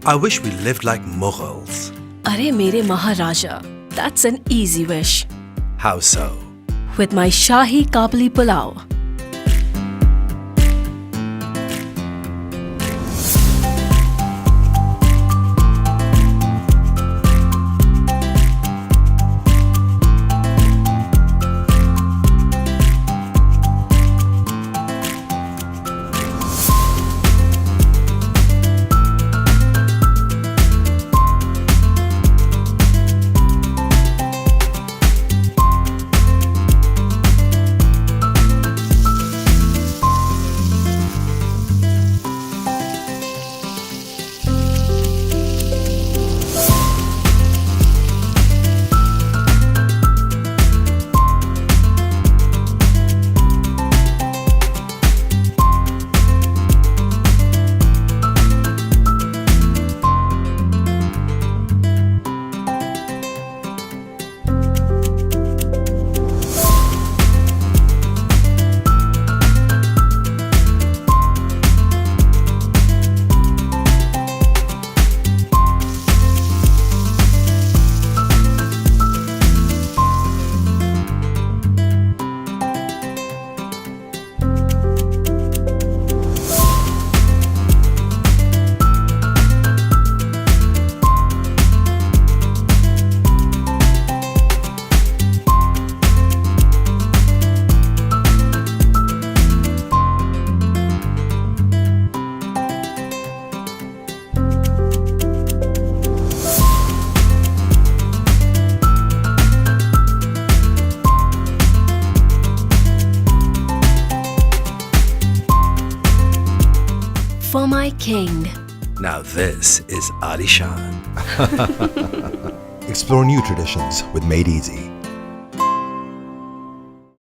I wish we lived like Mughals. Arey mere Maharaja, that's an easy wish. How so? With my Shahi Kabli Pulao. For my king. Now this is Alishan. Explore new traditions with Made Easy.